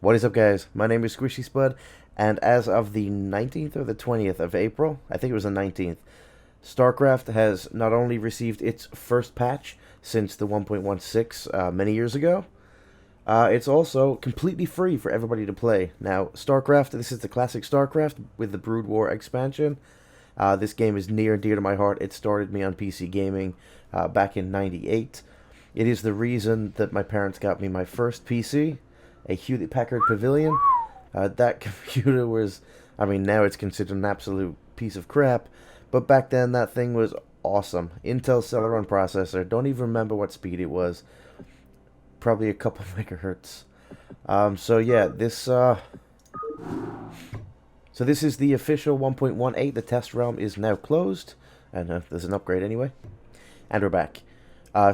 What is up, guys? My name is Squishyspud, and as of the 19th or the 20th of April, I think it was the 19th, StarCraft has not only received its first patch since the 1.16 many years ago, it's also completely free for everybody to play. Now, StarCraft, this is the classic StarCraft with the Brood War expansion. This game is near and dear to my heart. It started me on PC gaming back in '98. It is the reason that my parents got me my first PC, a Hewlett-Packard Pavilion. That computer was, I mean, now it's considered an absolute piece of crap, but back then that thing was awesome. Intel Celeron processor, don't even remember what speed it was, probably a couple megahertz. So yeah, so this is the official 1.18. The test realm is now closed, and there's an upgrade anyway, and we're back.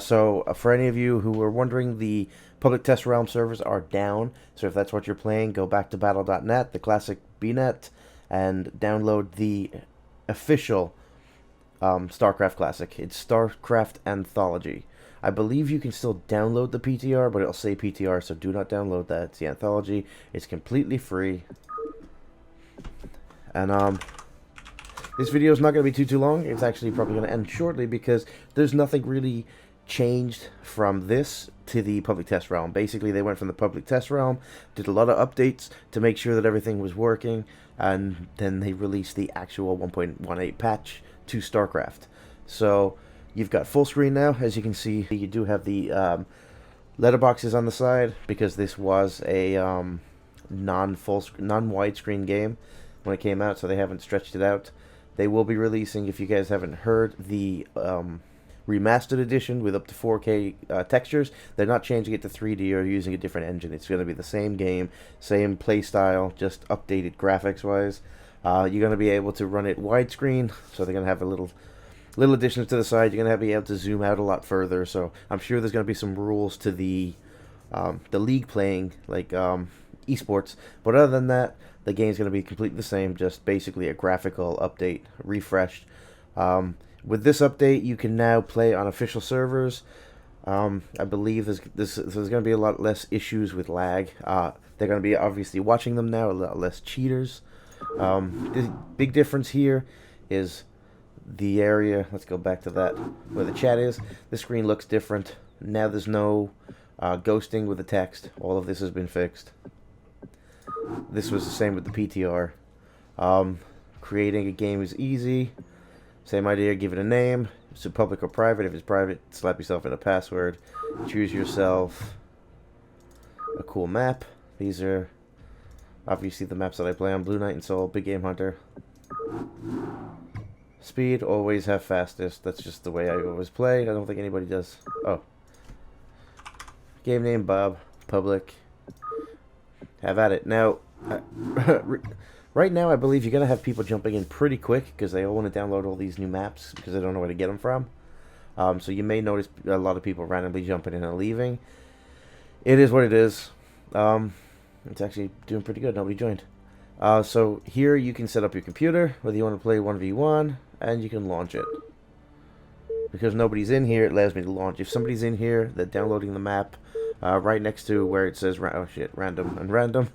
So for any of you who were wondering, the public test realm servers are down. So if that's what you're playing, go back to battle.net, the classic BNet, and download the official StarCraft Classic. It's StarCraft Anthology. I believe you can still download the PTR, but it'll say PTR, so do not download that. It's the Anthology. It's completely free. And this video is not going to be too long. It's actually probably going to end shortly because there's nothing really changed from this to the public test realm. Basically, they went from the public test realm, did a lot of updates to make sure that everything was working, and then they released the actual 1.18 patch to StarCraft. So you've got full screen now. As you can see, you do have the letterboxes on the side because this was a non-widescreen game when it came out, so they haven't stretched it out. They will be releasing, if you guys haven't heard, the remastered edition with up to 4K textures. They're not changing it to 3D or using a different engine. It's going to be the same game, same play style, just updated graphics wise. You're going to be able to run it widescreen, so they're going to have a little additions to the side. You're going to be able to zoom out a lot further. So I'm sure there's going to be some rules to the league playing, like esports. But other than that, the game's going to be completely the same, just basically a graphical update, refreshed. With this update, you can now play on official servers. I believe there's going to be a lot less issues with lag. They're going to be obviously watching them now, a lot less cheaters. The big difference here is the area. Let's go back to that, where the chat is. The screen looks different. Now there's no ghosting with the text. All of this has been fixed. This was the same with the PTR. Creating a game is easy. Same idea, give it a name. Is it public or private? If it's private, slap yourself in a password. Choose yourself a cool map. These are obviously the maps that I play on: Blue Knight and Soul, Big Game Hunter. Speed, always have fastest. That's just the way I always play. I don't think anybody does. Oh. Game name, Bob. Public. Have at it. Now, right now I believe you're going to have people jumping in pretty quick because they all want to download all these new maps because they don't know where to get them from. So you may notice a lot of people randomly jumping in and leaving. It is what it is. It's actually doing pretty good. Nobody joined. So here you can set up your computer, whether you want to play 1v1, and you can launch it. Because nobody's in here, it allows me to launch. If somebody's in here, they're downloading the map right next to where it says, oh shit, random and random.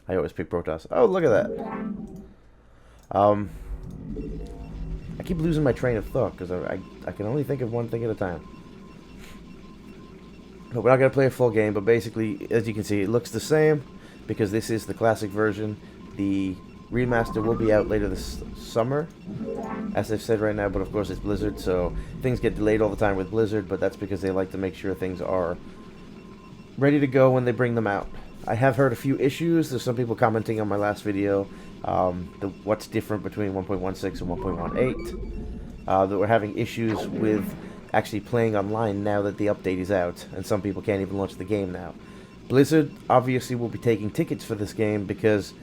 I always pick Protoss. Oh, look at that. I keep losing my train of thought because I can only think of one thing at a time. But we're not going to play a full game, but basically, as you can see, it looks the same because this is the classic version. The remaster will be out later this summer, as I've said right now, but of course it's Blizzard, so things get delayed all the time with Blizzard, but that's because they like to make sure things are ready to go when they bring them out. I have heard a few issues. There's some people commenting on my last video, what's different between 1.16 and 1.18, that we're having issues with actually playing online now that the update is out, and some people can't even launch the game now. Blizzard obviously will be taking tickets for this game because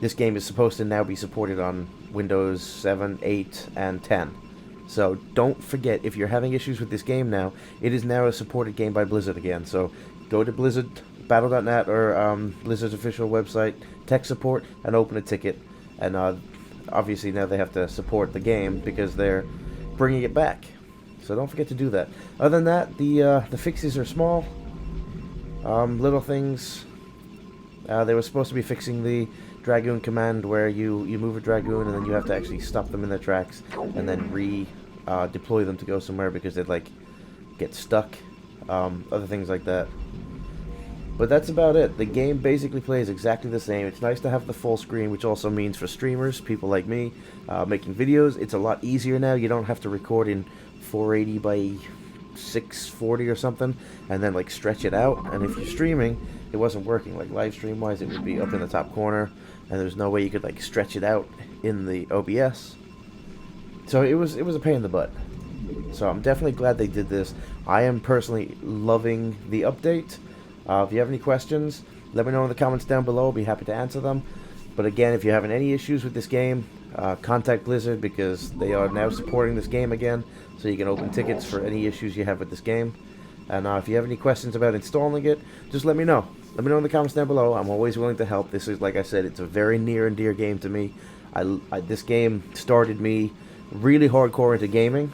this game is supposed to now be supported on Windows 7, 8, and 10. So don't forget, if you're having issues with this game now, it is now a supported game by Blizzard again. So go to Blizzard, battle.net, or Blizzard's official website, tech support, and open a ticket. And obviously now they have to support the game because they're bringing it back. So don't forget to do that. Other than that, the fixes are small. Little things They were supposed to be fixing the Dragoon command where you move a Dragoon and then you have to actually stop them in their tracks and then deploy them to go somewhere because they'd like get stuck, other things like that. But that's about it. The game basically plays exactly the same. It's nice to have the full screen, which also means for streamers, people like me, making videos, it's a lot easier now. You don't have to record in 480 by 640 or something, and then like stretch it out. And if you're streaming, it wasn't working. Like live stream wise, it would be up in the top corner, and there's no way you could like stretch it out in the OBS. So it was a pain in the butt. So I'm definitely glad they did this. I am personally loving the update. If you have any questions, let me know in the comments down below. I'll be happy to answer them. But again, if you're having any issues with this game, contact Blizzard because they are now supporting this game again. So you can open tickets for any issues you have with this game. And if you have any questions about installing it, just let me know. Let me know in the comments down below. I'm always willing to help. This is, like I said, it's a very near and dear game to me. This game started me really hardcore into gaming.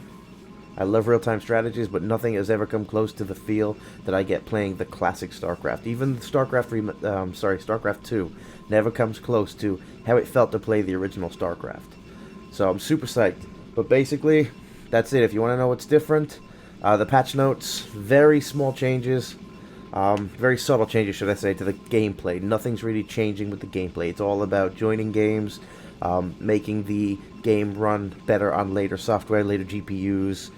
I love real-time strategies, but nothing has ever come close to the feel that I get playing the classic StarCraft. Even StarCraft 2 never comes close to how it felt to play the original StarCraft. So I'm super psyched. But basically, that's it. If you want to know what's different, the patch notes, very small changes, very subtle changes, should I say, to the gameplay. Nothing's really changing with the gameplay. It's all about joining games, making the game run better on later software, later GPUs,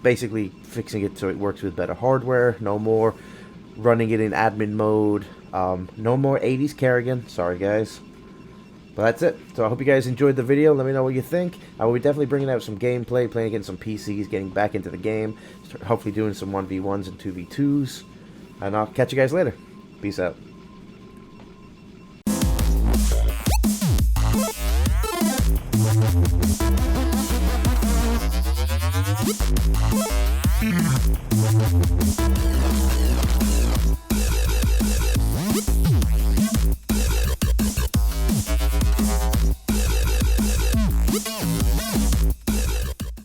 basically fixing it so it works with better hardware. No more running it in admin mode, no more 80s Kerrigan, sorry guys. But that's it. So I hope you guys enjoyed the video. Let me know what you think. I will be definitely bringing out some gameplay, playing against some PCs, getting back into the game, hopefully doing some 1v1s and 2v2s, and I'll catch you guys later. Peace out.